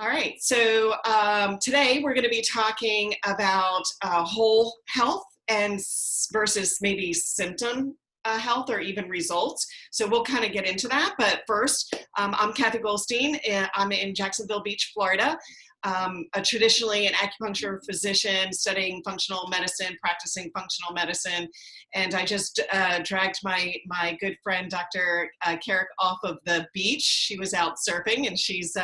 All right, so today we're going to be talking about whole health and versus maybe symptom health or even results. So we'll kind of get into that. But first, I'm Kathy Goldstein. And I'm in Jacksonville Beach, Florida. Traditionally an acupuncture physician studying functional medicine, practicing functional medicine. And I just dragged my good friend, Dr. Carrick, off of the beach. She was out surfing and she's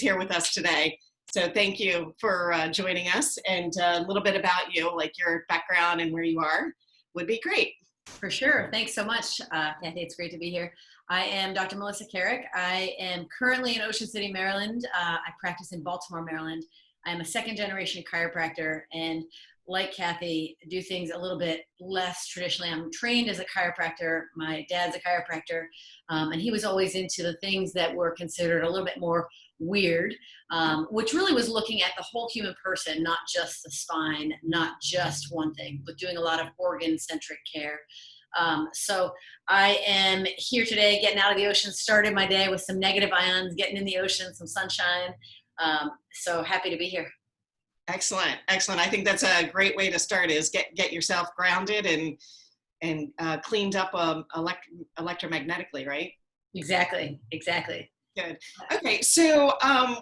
here with us today. So thank you for joining us, and a little bit about you, like your background and where you are would be great. For sure. Thanks so much, Kathy. It's great to be here. I am Dr. Melissa Carrick. I am currently in Ocean City, Maryland. I practice in Baltimore, Maryland. I'm a second generation chiropractor, and like Kathy, do things a little bit less traditionally. I'm trained as a chiropractor. My dad's a chiropractor, and he was always into the things that were considered a little bit more weird, which really was looking at the whole human person, not just the spine, not just one thing, but doing a lot of organ-centric care. So I am here today getting out of the ocean, started my day with some negative ions, getting in the ocean, some sunshine. So happy to be here. Excellent, excellent. I think that's a great way to start, is get yourself grounded and cleaned up electromagnetically, right? Exactly. Good. Okay, so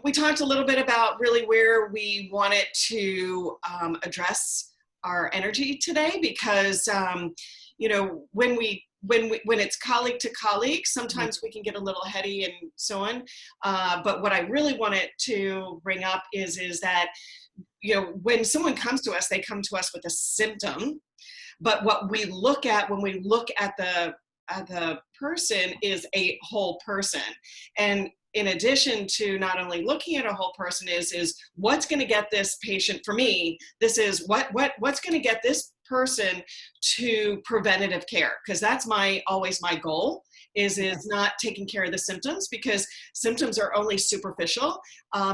we talked a little bit about really where we wanted to address our energy today, because when it's colleague to colleague, sometimes we can get a little heady and so on. But what I really wanted to bring up is that when someone comes to us, they come to us with a symptom, but what we look at when we look at the person is a whole person. And in addition to not only looking at a whole person is what's going to get this patient, for me, this is what's going to get this person to preventative care, because that's always my goal, is not taking care of the symptoms, because symptoms are only superficial.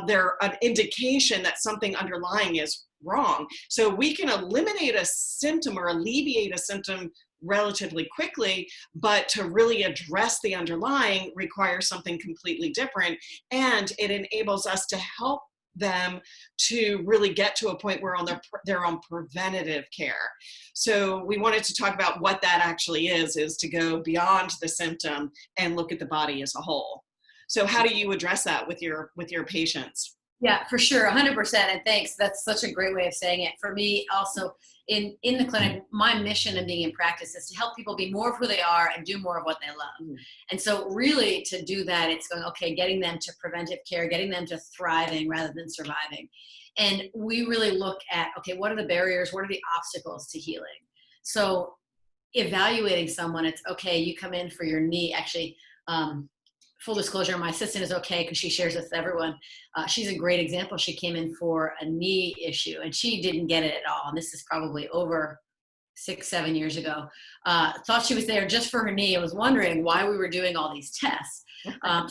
They're an indication that something underlying is wrong. So we can eliminate a symptom or alleviate a symptom relatively quickly, but to really address the underlying requires something completely different, and it enables us to help them to really get to a point where they're on preventative care. So we wanted to talk about what that actually is to go beyond the symptom and look at the body as a whole. So how do you address that with your patients? Yeah, for sure, 100%. And thanks. That's such a great way of saying it. For me, also in the clinic, my mission in being in practice is to help people be more of who they are and do more of what they love. And so really to do that, it's going, okay, getting them to preventive care, getting them to thriving rather than surviving. And we really look at, okay, what are the barriers? What are the obstacles to healing? So evaluating someone, it's okay, you come in for your knee. Actually, full disclosure, my assistant is okay because she shares with everyone. She's a great example. She came in for a knee issue and she didn't get it at all. And this is probably over 6-7 years ago. Thought she was there just for her knee. I was wondering why we were doing all these tests.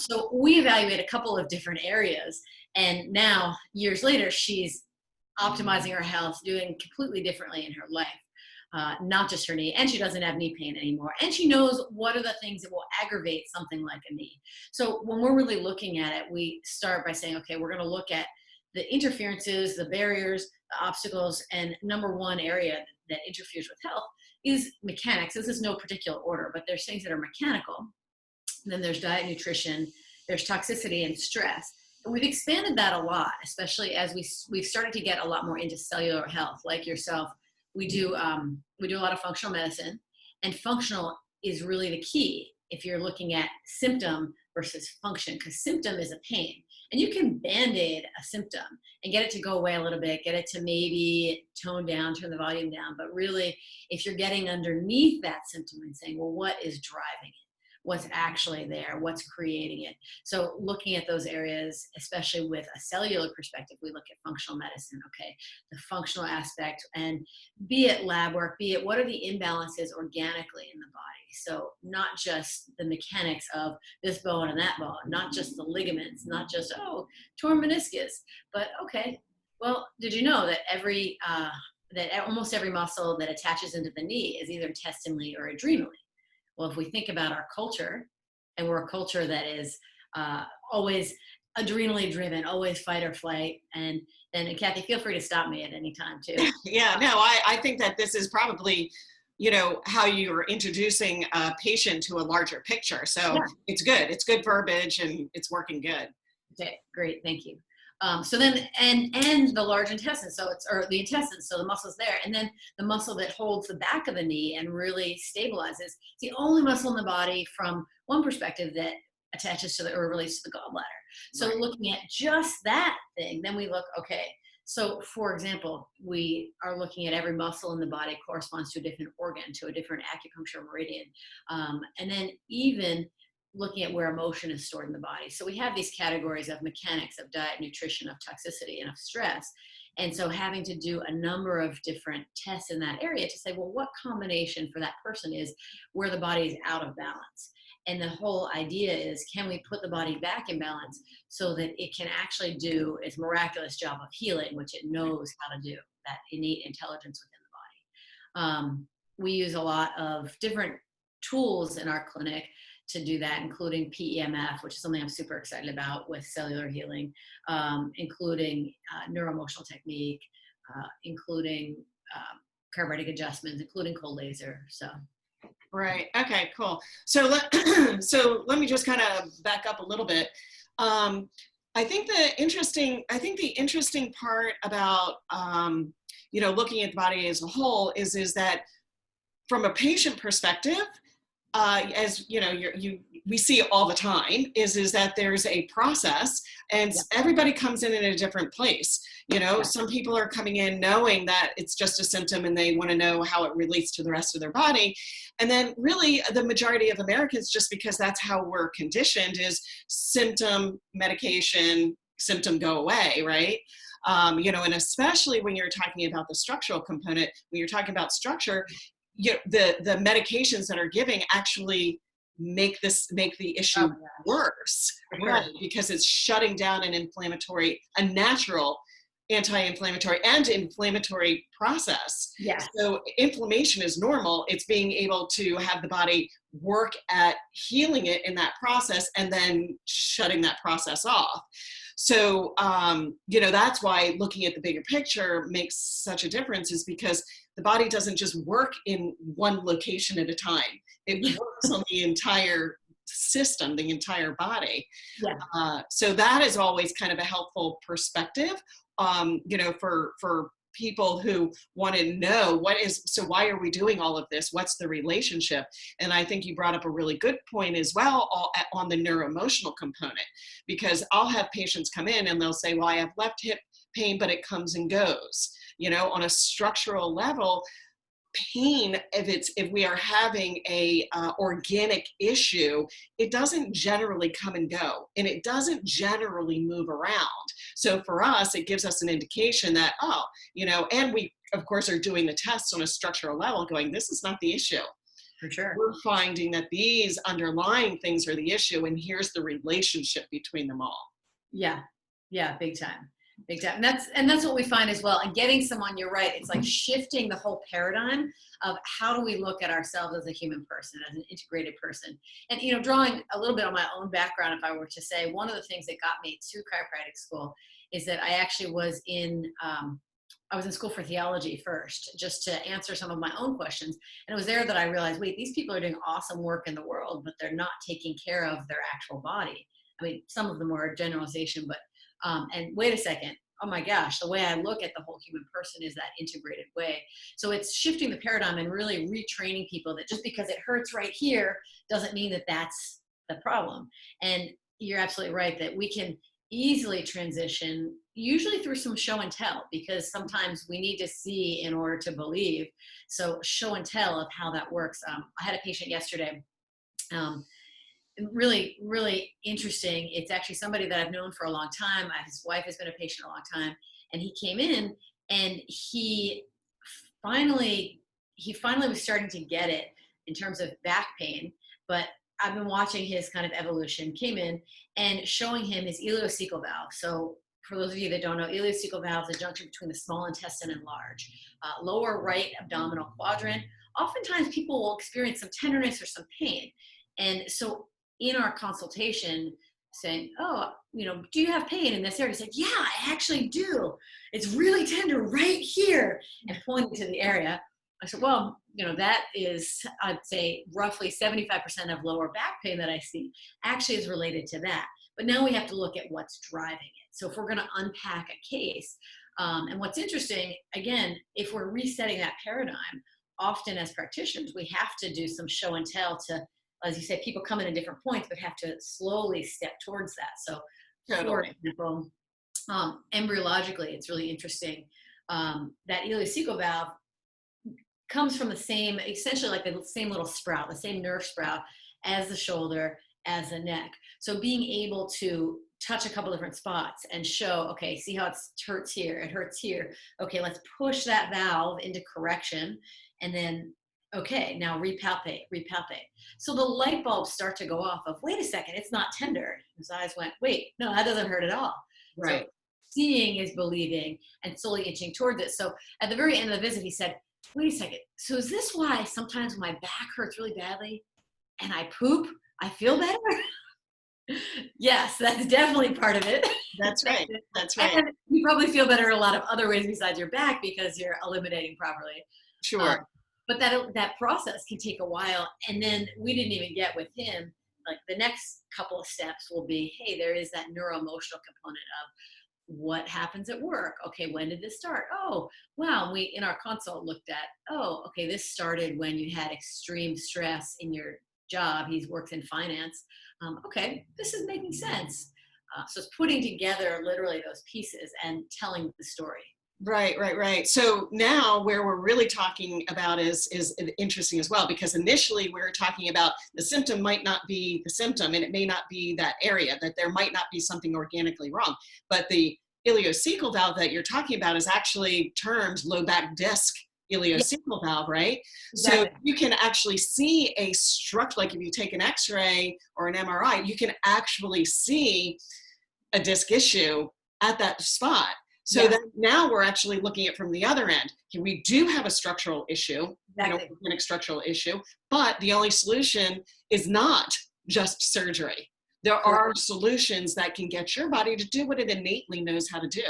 So we evaluate a couple of different areas. And now, years later, she's optimizing her health, doing completely differently in her life. Not just her knee, and she doesn't have knee pain anymore. And she knows what are the things that will aggravate something like a knee. So when we're really looking at it, we start by saying, okay, we're going to look at the interferences, the barriers, the obstacles, and number one area that interferes with health is mechanics. This is no particular order, but there's things that are mechanical. And then there's diet, nutrition, there's toxicity and stress. And we've expanded that a lot, especially as we've started to get a lot more into cellular health, like yourself. We do a lot of functional medicine, and functional is really the key if you're looking at symptom versus function, because symptom is a pain. And you can band-aid a symptom and get it to go away a little bit, get it to maybe tone down, turn the volume down. But really, if you're getting underneath that symptom and saying, well, what is driving it? What's actually there, what's creating it. So looking at those areas, especially with a cellular perspective, we look at functional medicine, okay, the functional aspect, and be it lab work, be it what are the imbalances organically in the body. So not just the mechanics of this bone and that bone, not just the ligaments, not just, oh, torn meniscus, but okay, well, did you know that that almost every muscle that attaches into the knee is either intestinally or adrenally? Well, if we think about our culture, and we're a culture that is always adrenally driven, always fight or flight. And then, Kathy, feel free to stop me at any time too. Yeah, no, I think that this is probably, how you're introducing a patient to a larger picture. So Yeah. it's good. It's good verbiage and it's working good. Okay, great, thank you. So then, and the large intestine, or the intestines, so the muscle's there, and then the muscle that holds the back of the knee and really stabilizes. It's the only muscle in the body, from one perspective, that attaches to or relates to the gallbladder. So Right. looking at just that thing, then we look, okay. So for example, we are looking at every muscle in the body corresponds to a different organ, to a different acupuncture meridian, and then even looking at where emotion is stored in the body. So we have these categories of mechanics, of diet, nutrition, of toxicity, and of stress. And so having to do a number of different tests in that area to say, well, what combination for that person is where the body is out of balance. And the whole idea is, can we put the body back in balance so that it can actually do its miraculous job of healing, which it knows how to do, that innate intelligence within the body. We use a lot of different tools in our clinic to do that, including PEMF, which is something I'm super excited about with cellular healing, including neuroemotional technique, including chiropractic adjustments, including cold laser. So. Right. Okay, cool. So so let me just kind of back up a little bit. I think the interesting part about, looking at the body as a whole is that from a patient perspective, as we see all the time is that there's a process, and everybody comes in a different place. Some people are coming in knowing that it's just a symptom and they want to know how it relates to the rest of their body. And then really the majority of Americans, just because that's how we're conditioned, is symptom, medication, symptom, go away, right? And especially when you're talking about the structural component, when you're talking about structure, the medications that are giving actually make the issue worse, right? Because it's shutting down a natural anti-inflammatory and inflammatory process. Yeah. So inflammation is normal. It's being able to have the body work at healing it in that process and then shutting that process off. So, that's why looking at the bigger picture makes such a difference, is because the body doesn't just work in one location at a time. It works on the entire system, the entire body. Yeah. So that is always kind of a helpful perspective, for people who want to know why are we doing all of this? What's the relationship? And I think you brought up a really good point as well on the neuroemotional component, because I'll have patients come in and they'll say, well, I have left hip pain, but it comes and goes. On a structural level, pain, if we are having a organic issue, it doesn't generally come and go, and it doesn't generally move around. So for us, it gives us an indication that, and we of course are doing the tests on a structural level, going, this is not the issue. For sure. We're finding that these underlying things are the issue, and here's the relationship between them all. Yeah, big time. Big time. And that's what we find as well. And getting someone, you're right, it's like shifting the whole paradigm of how do we look at ourselves as a human person, as an integrated person. And, drawing a little bit on my own background, if I were to say, one of the things that got me to chiropractic school is that I actually was in school for theology first, just to answer some of my own questions. And it was there that I realized, wait, these people are doing awesome work in the world, but they're not taking care of their actual body. I mean, some of them are a generalization, but and wait a second, oh my gosh, the way I look at the whole human person is that integrated way. So it's shifting the paradigm and really retraining people that just because it hurts right here doesn't mean that that's the problem. And you're absolutely right that we can easily transition, usually through some show and tell, because sometimes we need to see in order to believe. So show and tell of how that works. I had a patient yesterday, really, really interesting. It's actually somebody that I've known for a long time. His wife has been a patient a long time, and he came in and he finally was starting to get it in terms of back pain, but I've been watching his kind of evolution. Came in and showing him his ileocecal valve. So for those of you that don't know, ileocecal valve is a junction between the small intestine and large, lower right abdominal quadrant. Oftentimes people will experience some tenderness or some pain. And so in our consultation, saying, oh, do you have pain in this area? He said, yeah, I actually do. It's really tender right here, and pointing to the area. I said, well, that is, I'd say roughly 75% of lower back pain that I see actually is related to that. But now we have to look at what's driving it. So if we're going to unpack a case, and what's interesting, again, if we're resetting that paradigm, often as practitioners, we have to do some show and tell to, as you say, people come in at different points, but have to slowly step towards that. So, for Totally. example, embryologically, it's really interesting. That ileocecal valve comes from the same, essentially like the same little sprout, the same nerve sprout as the shoulder, as the neck. So being able to touch a couple different spots and show, okay, see how it hurts here, it hurts here. Okay, let's push that valve into correction, and then, okay, now repalpate. So the light bulbs start to go off of, wait a second, it's not tender. His eyes went, wait, no, that doesn't hurt at all. Right. So seeing is believing, and slowly inching towards it. So at the very end of the visit, he said, wait a second, so is this why sometimes when my back hurts really badly and I poop, I feel better? Yes, that's definitely part of it. That's right. That's right. And you probably feel better a lot of other ways besides your back because you're eliminating properly. Sure. But that process can take a while. And then we didn't even get with him, like the next couple of steps will be, hey, there is that neuroemotional component of what happens at work. Okay, when did this start? Oh, wow. We, in our consult, looked at, oh, okay, this started when you had extreme stress in your job. He works in finance. Okay, this is making sense. So it's putting together literally those pieces and telling the story. Right. So now where we're really talking about is interesting as well, because initially we were talking about the symptom might not be the symptom, and it may not be that area, that there might not be something organically wrong. But the ileocecal valve that you're talking about is actually termed low back disc ileocecal valve, right? Exactly. So you can actually see a structure, like if you take an x-ray or an MRI, you can actually see a disc issue at that spot. So Yeah. that now we're actually looking at it from the other end. We do have a structural issue, Exactly. organic structural issue, but the only solution is not just surgery. There are solutions that can get your body to do what it innately knows how to do.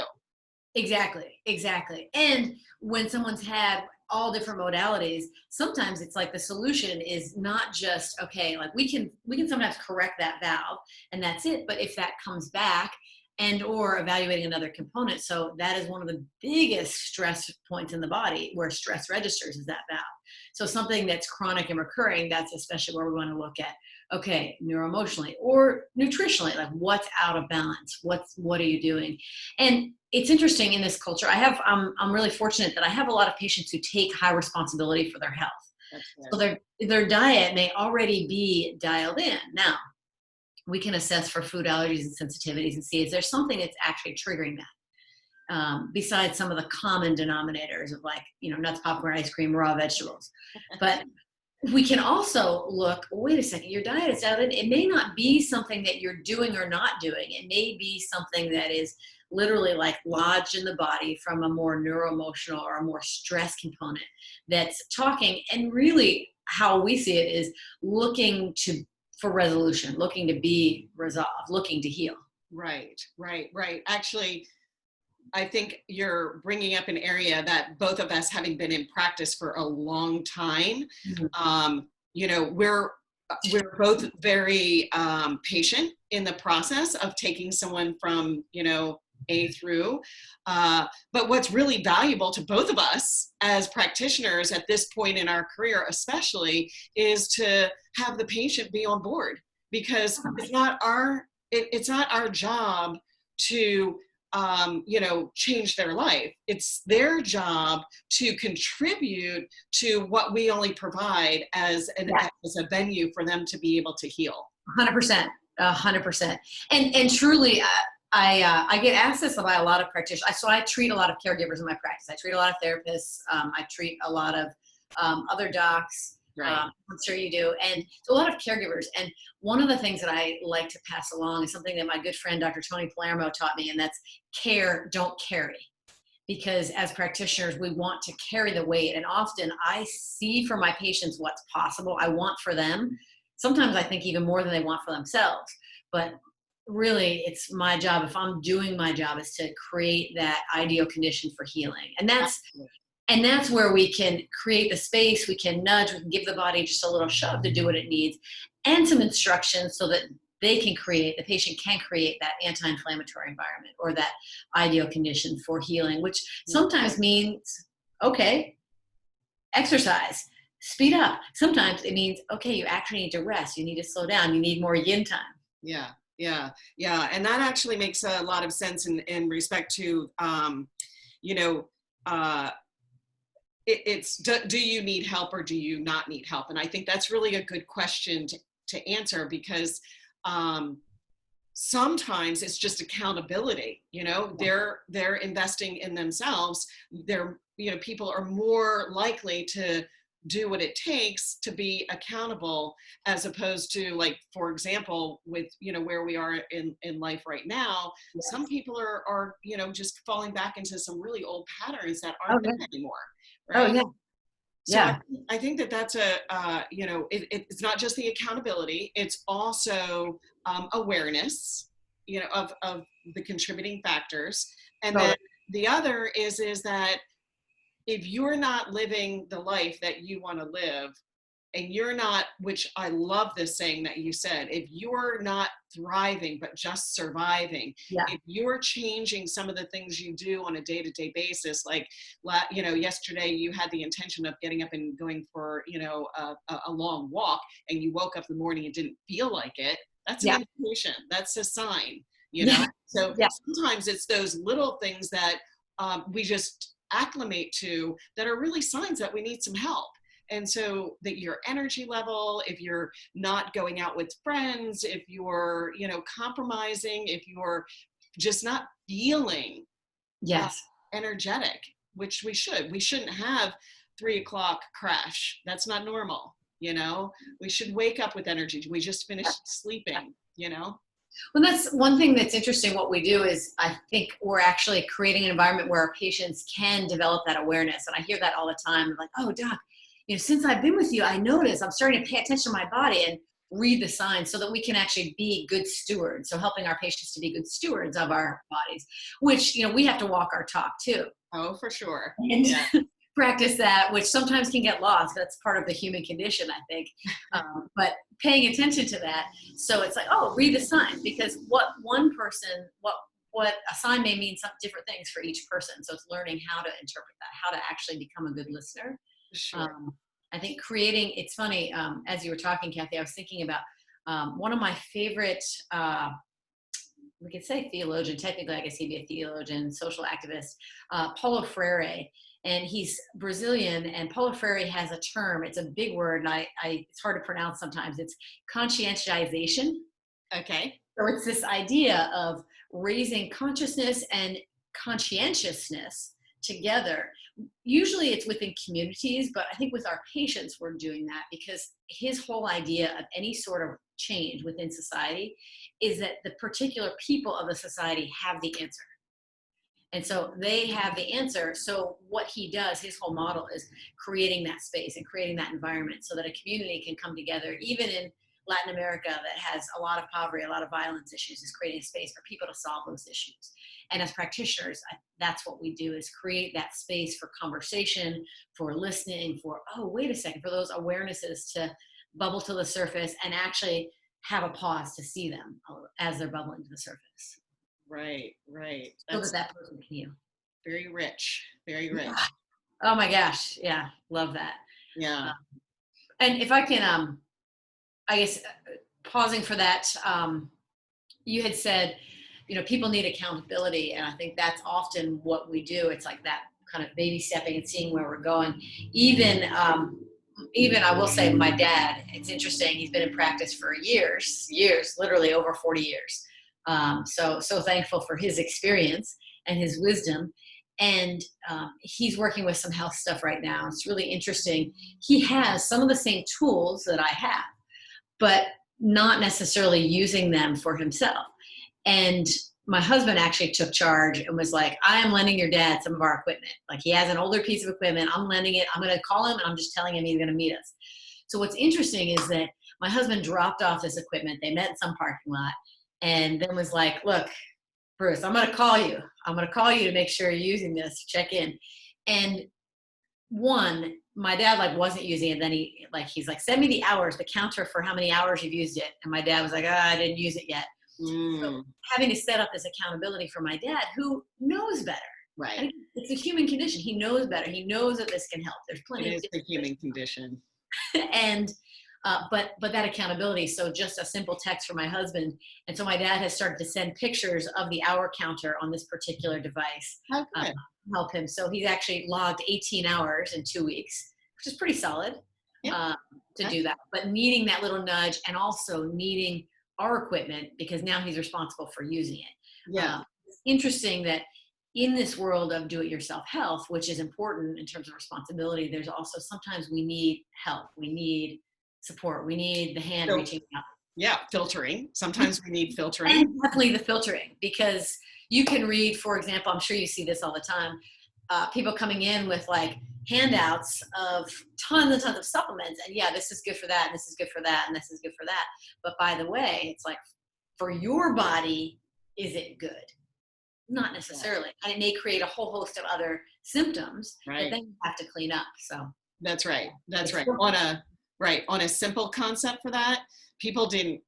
Exactly. And when someone's had all different modalities, sometimes it's like the solution is not just, okay, like we can sometimes correct that valve and that's it. But if that comes back, and or evaluating another component. So that is one of the biggest stress points in the body where stress registers, is that valve. So something that's chronic and recurring, that's especially where we want to look at, okay, neuroemotionally or nutritionally, like what's out of balance? What are you doing? And it's interesting in this culture. I'm really fortunate that I have a lot of patients who take high responsibility for their health. So their diet may already be dialed in. Now, we can assess for food allergies and sensitivities and see, is there something that's actually triggering that? Besides some of the common denominators of like, nuts, popcorn, ice cream, raw vegetables. But we can also look, wait a second, your diet is out. It may not be something that you're doing or not doing. It may be something that is literally like lodged in the body from a more neuroemotional or a more stress component that's talking. And really how we see it is looking for resolution, looking to be resolved, looking to heal. Right. Actually, I think you're bringing up an area that both of us, having been in practice for a long time, we're both very patient in the process of taking someone from, A through. But what's really valuable to both of us as practitioners at this point in our career, especially, is to have the patient be on board, because it's not our job to change their life. It's their job to contribute to what we only provide as a venue for them to be able to heal. 100%. And truly, I get asked this by a lot of practitioners. So I treat a lot of caregivers in my practice. I treat a lot of therapists. I treat a lot of other docs. Right. I'm sure you do. And so a lot of caregivers. And one of the things that I like to pass along is something that my good friend, Dr. Tony Palermo, taught me, and that's care, don't carry. Because as practitioners, we want to carry the weight. And often I see for my patients what's possible. I want for them. Sometimes I think even more than they want for themselves. But really, it's my job, if I'm doing my job, is to create that ideal condition for healing. And that's where we can create the space, we can nudge, we can give the body just a little shove to do what it needs, and some instructions so that the patient can create that anti-inflammatory environment or that ideal condition for healing, which sometimes means, okay, exercise, speed up. Sometimes it means, okay, you actually need to rest, you need to slow down, you need more yin time. Yeah, yeah, yeah. And that actually makes a lot of sense in respect to, you know, it's do you need help or do you not need help? And I think that's really a good question to answer, because sometimes it's just accountability. They're investing in themselves. People are more likely to do what it takes to be accountable, as opposed to, like, for example, with where we are in life right now. Yes. Some people are just falling back into some really old patterns that aren't there anymore, right? Oh yeah. So I think that's it's not just the accountability, it's also awareness, of the contributing factors. And then the other is that if you're not living the life that you want to live, and you're not, which I love this saying that you said, if you're not thriving, but just surviving, if you're changing some of the things you do on a day-to-day basis, like, yesterday you had the intention of getting up and going for, a long walk, and you woke up in the morning and didn't feel like it, that's an indication, that's a sign, So sometimes it's those little things that we just acclimate to that are really signs that we need some help. And so that your energy level, if you're not going out with friends, if you're, compromising, if you're just not feeling energetic, which we shouldn't have 3 o'clock crash. That's not normal. We should wake up with energy. We just finished sleeping, Well, that's one thing that's interesting. What we do is, I think we're actually creating an environment where our patients can develop that awareness. And I hear that all the time. Like, oh, doc, since I've been with you, I notice I'm starting to pay attention to my body and read the signs so that we can actually be good stewards. So helping our patients to be good stewards of our bodies, which, we have to walk our talk too. Oh, for sure. And practice that, which sometimes can get lost. That's part of the human condition, I think. But paying attention to that. So it's like, oh, read the signs, because what a sign may mean some different things for each person. So it's learning how to interpret that, how to actually become a good listener. Sure. I think it's funny, as you were talking, Kathy, I was thinking about one of my favorite, we could say theologian, technically I guess he'd be a theologian, social activist, Paulo Freire. And he's Brazilian, and Paulo Freire has a term. It's a big word, and it's hard to pronounce sometimes. It's conscientization. Okay. So it's this idea of raising consciousness and conscientiousness together. Usually it's within communities, but I think with our patients we're doing that, because his whole idea of any sort of change within society is that the particular people of the society have the answer. And so they have the answer. So what he does, his whole model is creating that space and creating that environment so that a community can come together, even in Latin America that has a lot of poverty, a lot of violence issues, is creating a space for people to solve those issues. And as practitioners, that's what we do, is create that space for conversation, for listening, for, oh, wait a second, for those awarenesses to bubble to the surface and actually have a pause to see them as they're bubbling to the surface. Right. So that person can heal. Very rich. Oh my gosh. Yeah. Love that. Yeah. And if I can, I guess, pausing for that, you had said, people need accountability. And I think that's often what we do. It's like that kind of baby stepping and seeing where we're going. Even I will say, my dad, it's interesting. He's been in practice for years, literally over 40 years. So thankful for his experience and his wisdom. And he's working with some health stuff right now. It's really interesting. He has some of the same tools that I have, but not necessarily using them for himself. And my husband actually took charge and was like, I am lending your dad some of our equipment. Like, he has an older piece of equipment. I'm lending it. I'm going to call him and I'm just telling him he's going to meet us. So what's interesting is that my husband dropped off this equipment. They met in some parking lot. and then was like, look, Bruce, I'm going to call you. I'm going to call you to make sure you're using this, check in. And one, my dad like wasn't using it. Then he's like, send me the hours, the counter for how many hours you've used it. And my dad was like, I didn't use it yet. So having to set up this accountability for my dad, who knows better. Right. And it's a human condition. He knows better. He knows that this can help. There's plenty. It is the human condition. And but that accountability. So just a simple text from my husband. And so my dad has started to send pictures of the hour counter on this particular device. Okay. Help him. So he's actually logged 18 hours in 2 weeks, which is pretty solid to do that. But needing that little nudge, and also needing our equipment, because now he's responsible for using it. Yeah. It's interesting that in this world of do-it-yourself health, which is important in terms of responsibility, there's also sometimes we need help. We need support. We need the hand reaching out. Yeah, filtering. Sometimes we need filtering. And definitely the filtering, because you can read, for example, I'm sure you see this all the time, people coming in with like handouts of tons and tons of supplements. And yeah, this is good for that, and this is good for that, and this is good for that. But by the way, it's like, for your body, is it good? Not necessarily. And it may create a whole host of other symptoms that then you have to clean up. So that's right. That's right. On a simple concept for that, people do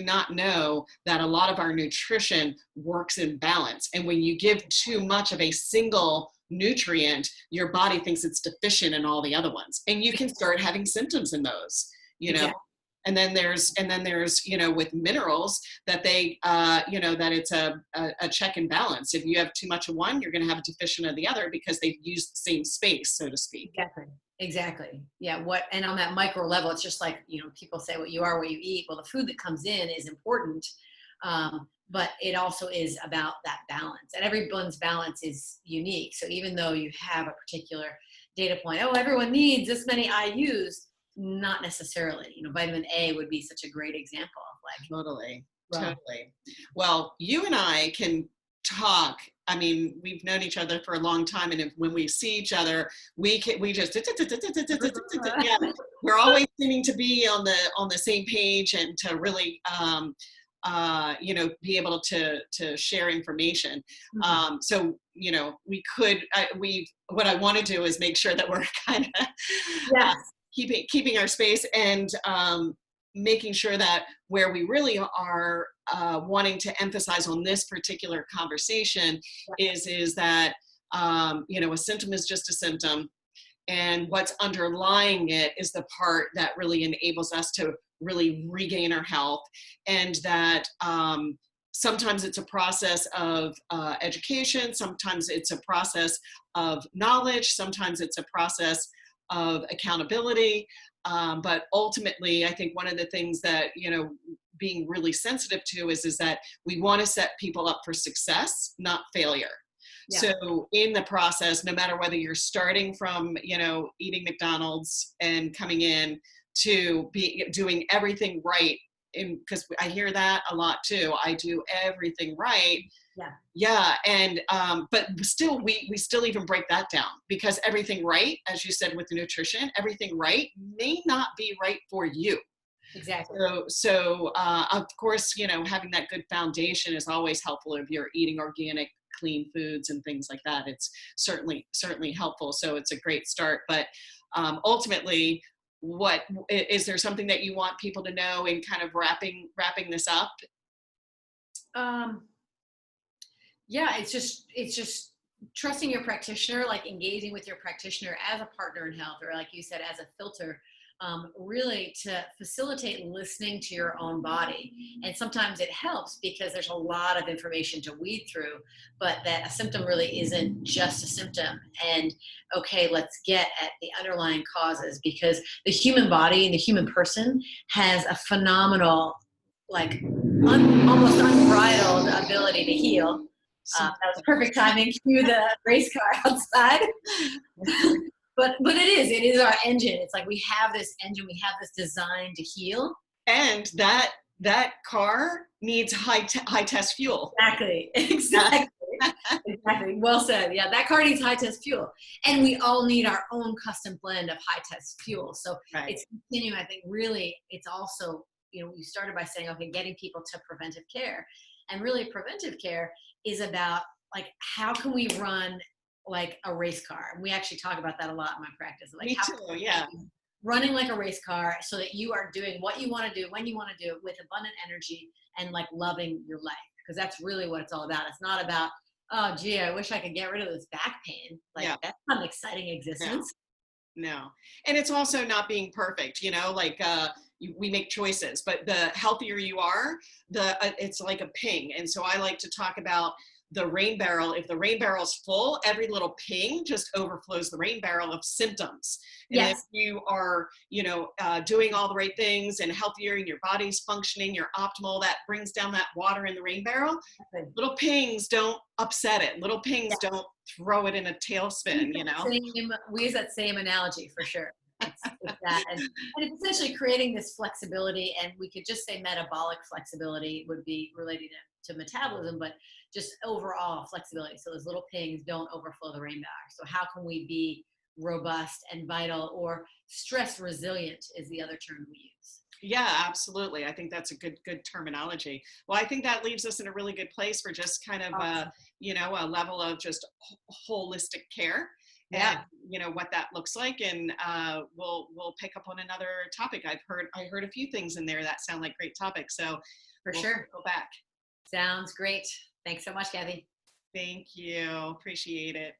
not know that a lot of our nutrition works in balance. And when you give too much of a single nutrient, your body thinks it's deficient in all the other ones. And you can start having symptoms in those, you know. Exactly. And then there's, you know, with minerals that they, you know, that it's a check and balance. If you have too much of one, you're going to have a deficient of the other, because they've used the same space, so to speak. Exactly. Yeah. And on that micro level, it's just like, you know, people say what you are, what you eat. Well, the food that comes in is important. But it also is about that balance, and everyone's balance is unique. So even though you have a particular data point, oh, everyone needs this many IUs, not necessarily. You know, vitamin A would be such a great example of like. Totally. Well, you and I can talk. I mean, we've known each other for a long time, and when we see each other, we just yeah, we're always seeming to be on the same page, and to really you know, be able to share information. So, you know, what I want to do is make sure that we're kind of keeping our space, and making sure that where we really are wanting to emphasize on this particular conversation is that, you know, a symptom is just a symptom, and what's underlying it is the part that really enables us to really regain our health. And that sometimes it's a process of education, sometimes it's a process of knowledge, sometimes it's a process of accountability. But ultimately, I think one of the things that, you know, being really sensitive to is that we want to set people up for success, not failure. Yeah. So in the process, no matter whether you're starting from, you know, eating McDonald's and coming in to be doing everything right, because I hear that a lot too. I do everything right. Yeah. And, but still, we still even break that down, because everything right, as you said, with the nutrition, everything right may not be right for you. Exactly. So of course, you know, having that good foundation is always helpful. If you're eating organic, clean foods and things like that, it's certainly helpful. So it's a great start. But ultimately, what is there something that you want people to know in kind of wrapping this up? Yeah, it's just trusting your practitioner, like engaging with your practitioner as a partner in health, or like you said, as a filter, really to facilitate listening to your own body. And sometimes it helps because there's a lot of information to weed through, but that a symptom really isn't just a symptom. And okay, let's get at the underlying causes, because the human body and the human person has a phenomenal, like almost unbridled ability to heal. That was perfect timing. Cue the race car outside. But it is our engine. It's like we have this engine, we have this design to heal. And that car needs high test fuel. Exactly. Well said. Yeah, that car needs high test fuel. And we all need our own custom blend of high test fuel. So It's continuing, I think, really, it's also, you started by saying, okay, getting people to preventive care. And really preventive care is about like, how can we run like a race car? And we actually talk about that a lot in my practice. Like Me how too. Yeah. running like a race car so that you are doing what you want to do when you want to do it with abundant energy and like loving your life. Because that's really what it's all about. It's not about, oh gee, I wish I could get rid of this back pain. Like Yeah. that's not an exciting No. existence. No. And it's also not being perfect, like we make choices, but the healthier you are, it's like a ping. And so I like to talk about the rain barrel. If the rain barrel's full, every little ping just overflows the rain barrel of symptoms. And if Yes. you are, doing all the right things and healthier and your body's functioning, you're optimal, that brings down that water in the rain barrel. Little pings don't upset it. Little pings don't throw it in a tailspin, We use that same analogy for sure. It's that. And it's essentially creating this flexibility, and we could just say metabolic flexibility would be related to metabolism, but just overall flexibility. So those little pings don't overflow the rain barrel. So how can we be robust and vital, or stress resilient is the other term we use. Yeah, absolutely. I think that's a good terminology. Well, I think that leaves us in a really good place for just kind of Awesome. a level of just holistic care, and Yeah, what that looks like. And we'll pick up on another topic. I heard a few things in there that sound like great topics. So for we'll sure. go back. Sounds great. Thanks so much, Kathy. Thank you. Appreciate it.